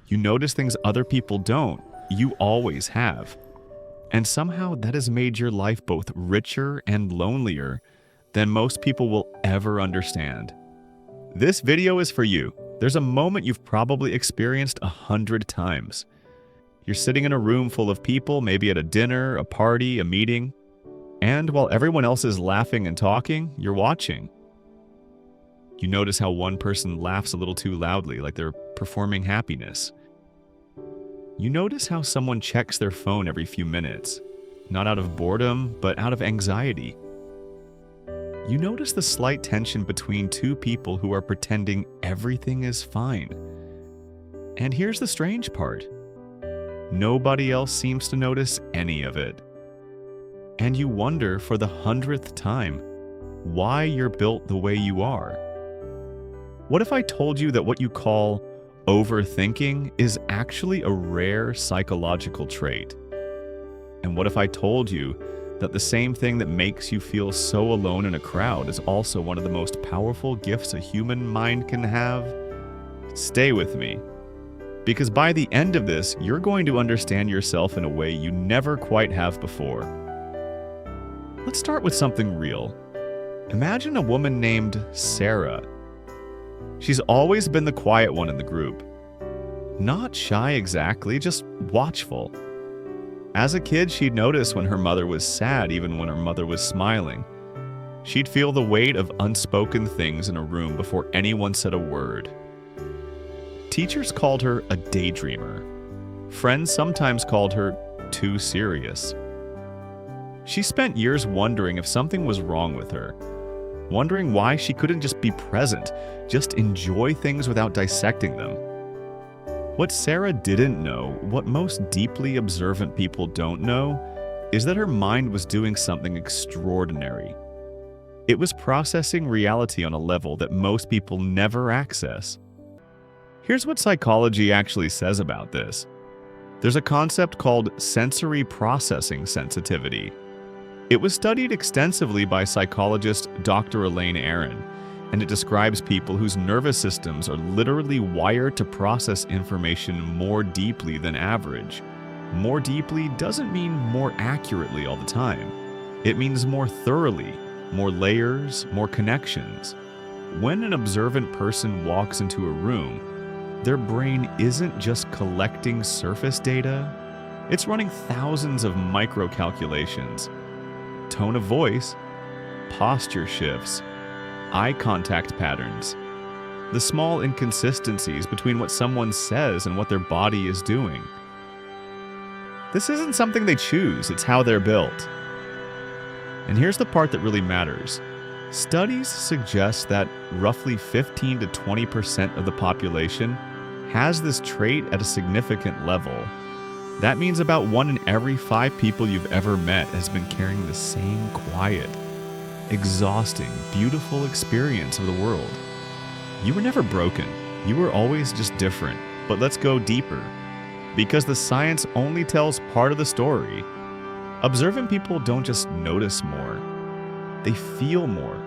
You notice things other people don't. You always have. And somehow that has made your life both richer and lonelier than most people will ever understand. This video is for you. There's a moment you've probably experienced 100 times. You're sitting in a room full of people, maybe at a dinner, a party, a meeting, and while everyone else is laughing and talking, you're watching. You notice how one person laughs a little too loudly, like they're performing happiness. You notice how someone checks their phone every few minutes, not out of boredom, but out of anxiety. You notice the slight tension between two people who are pretending everything is fine. And here's the strange part. Nobody else seems to notice any of it. And you wonder for the 100th time why you're built the way you are. What if I told you that what you call overthinking is actually a rare psychological trait? And what if I told you that the same thing that makes you feel so alone in a crowd is also one of the most powerful gifts a human mind can have? Stay with me, because by the end of this, you're going to understand yourself in a way you never quite have before. Let's start with something real. Imagine a woman named Sarah. She's always been the quiet one in the group. Not shy exactly, just watchful. As a kid, she'd notice when her mother was sad, even when her mother was smiling. She'd feel the weight of unspoken things in a room before anyone said a word. Teachers called her a daydreamer. Friends sometimes called her too serious. She spent years wondering if something was wrong with her, wondering why she couldn't just be present, just enjoy things without dissecting them. What Sarah didn't know, what most deeply observant people don't know, is that her mind was doing something extraordinary. It was processing reality on a level that most people never access. Here's what psychology actually says about this. There's a concept called sensory processing sensitivity. It was studied extensively by psychologist Dr. Elaine Aron, and it describes people whose nervous systems are literally wired to process information more deeply than average. More deeply doesn't mean more accurately all the time. It means more thoroughly, more layers, more connections. When an observant person walks into a room, their brain isn't just collecting surface data, it's running thousands of micro-calculations. Tone of voice, posture shifts, eye contact patterns, the small inconsistencies between what someone says and what their body is doing. This isn't something they choose, it's how they're built. And here's the part that really matters. Studies suggest that roughly 15 to 20% of the population has this trait at a significant level. That means about 1 in every 5 people you've ever met has been carrying the same quiet, exhausting, beautiful experience of the world. You were never broken. You were always just different. But let's go deeper, because the science only tells part of the story. Observant people don't just notice more, they feel more.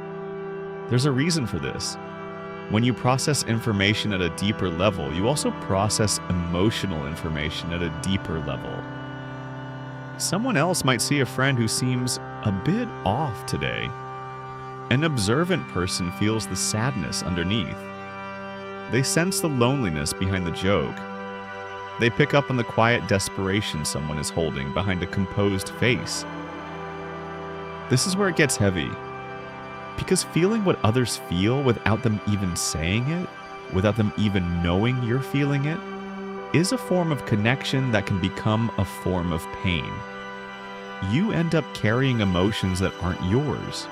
There's a reason for this. When you process information at a deeper level, you also process emotional information at a deeper level. Someone else might see a friend who seems a bit off today. An observant person feels the sadness underneath. They sense the loneliness behind the joke. They pick up on the quiet desperation someone is holding behind a composed face. This is where it gets heavy. Because feeling what others feel without them even saying it, without them even knowing you're feeling it, is a form of connection that can become a form of pain. You end up carrying emotions that aren't yours.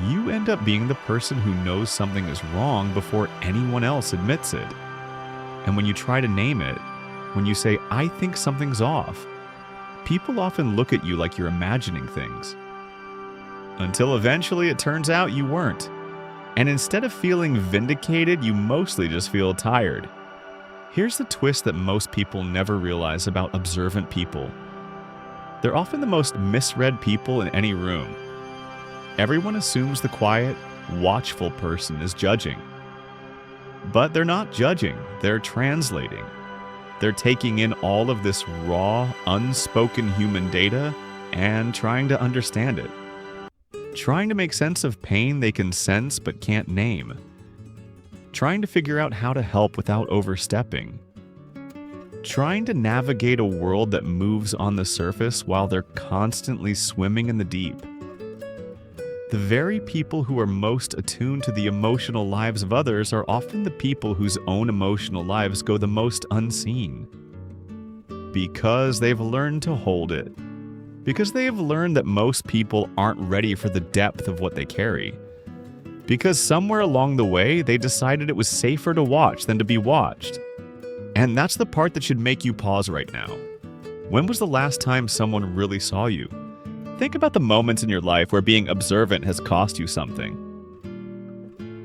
You end up being the person who knows something is wrong before anyone else admits it. And when you try to name it, when you say, "I think something's off," people often look at you like you're imagining things. Until eventually it turns out you weren't. And instead of feeling vindicated, you mostly just feel tired. Here's the twist that most people never realize about observant people. They're often the most misread people in any room. Everyone assumes the quiet, watchful person is judging. But they're not judging, they're translating. They're taking in all of this raw, unspoken human data and trying to understand it. Trying to make sense of pain they can sense but can't name. Trying to figure out how to help without overstepping. Trying to navigate a world that moves on the surface while they're constantly swimming in the deep. The very people who are most attuned to the emotional lives of others are often the people whose own emotional lives go the most unseen. Because they've learned to hold it. Because they have learned that most people aren't ready for the depth of what they carry. Because somewhere along the way, they decided it was safer to watch than to be watched. And that's the part that should make you pause right now. When was the last time someone really saw you? Think about the moments in your life where being observant has cost you something.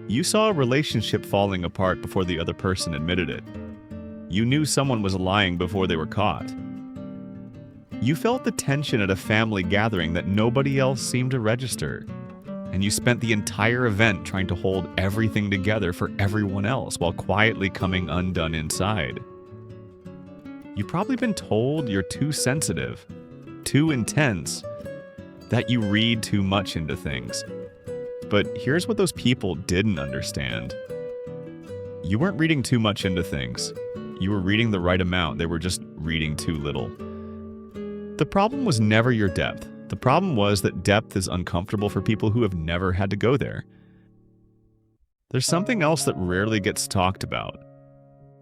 You saw a relationship falling apart before the other person admitted it. You knew someone was lying before they were caught. You felt the tension at a family gathering that nobody else seemed to register. And you spent the entire event trying to hold everything together for everyone else while quietly coming undone inside. You've probably been told you're too sensitive, too intense, that you read too much into things. But here's what those people didn't understand. You weren't reading too much into things. You were reading the right amount. They were just reading too little. The problem was never your depth. The problem was that depth is uncomfortable for people who have never had to go there. There's something else that rarely gets talked about.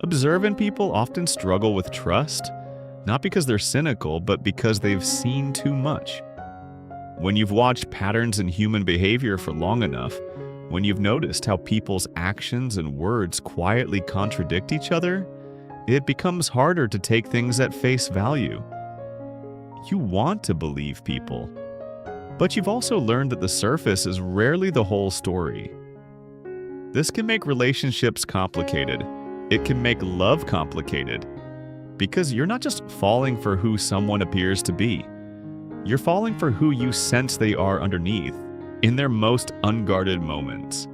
Observant people often struggle with trust, not because they're cynical, but because they've seen too much. When you've watched patterns in human behavior for long enough, when you've noticed how people's actions and words quietly contradict each other, it becomes harder to take things at face value. You want to believe people, but you've also learned that the surface is rarely the whole story. This can make relationships complicated. It can make love complicated, because you're not just falling for who someone appears to be. You're falling for who you sense they are underneath, in their most unguarded moments.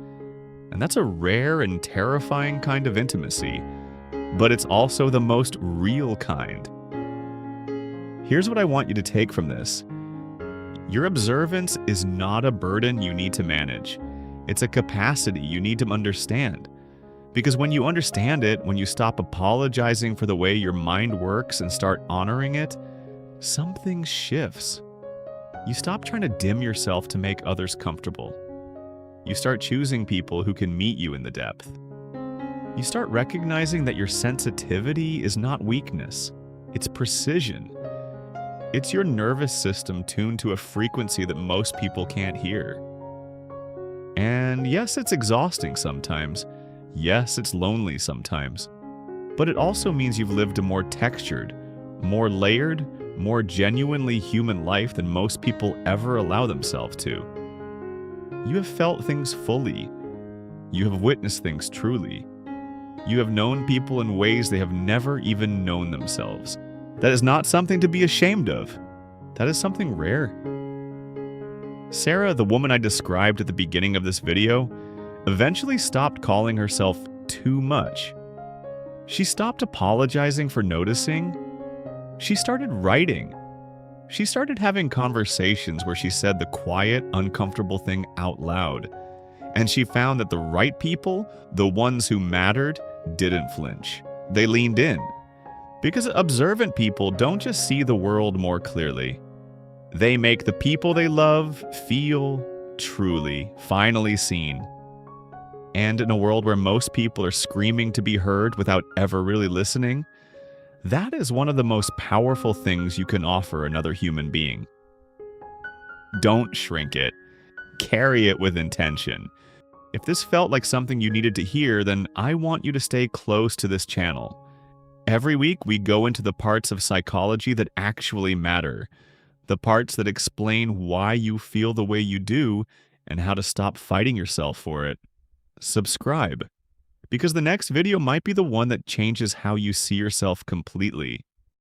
And that's a rare and terrifying kind of intimacy, but it's also the most real kind. Here's what I want you to take from this. Your observance is not a burden you need to manage. It's a capacity you need to understand. Because when you understand it, when you stop apologizing for the way your mind works and start honoring it, something shifts. You stop trying to dim yourself to make others comfortable. You start choosing people who can meet you in the depth. You start recognizing that your sensitivity is not weakness, it's precision. It's your nervous system tuned to a frequency that most people can't hear. And yes, it's exhausting sometimes. Yes, it's lonely sometimes. But it also means you've lived a more textured, more layered, more genuinely human life than most people ever allow themselves to. You have felt things fully. You have witnessed things truly. You have known people in ways they have never even known themselves. That is not something to be ashamed of. That is something rare. Sarah, the woman I described at the beginning of this video, eventually stopped calling herself too much. She stopped apologizing for noticing. She started writing. She started having conversations where she said the quiet, uncomfortable thing out loud. And she found that the right people, the ones who mattered, didn't flinch. They leaned in. Because observant people don't just see the world more clearly. They make the people they love feel truly, finally seen. And in a world where most people are screaming to be heard without ever really listening, that is one of the most powerful things you can offer another human being. Don't shrink it. Carry it with intention. If this felt like something you needed to hear, then I want you to stay close to this channel. Every week, we go into the parts of psychology that actually matter, the parts that explain why you feel the way you do and how to stop fighting yourself for it. Subscribe, because the next video might be the one that changes how you see yourself completely.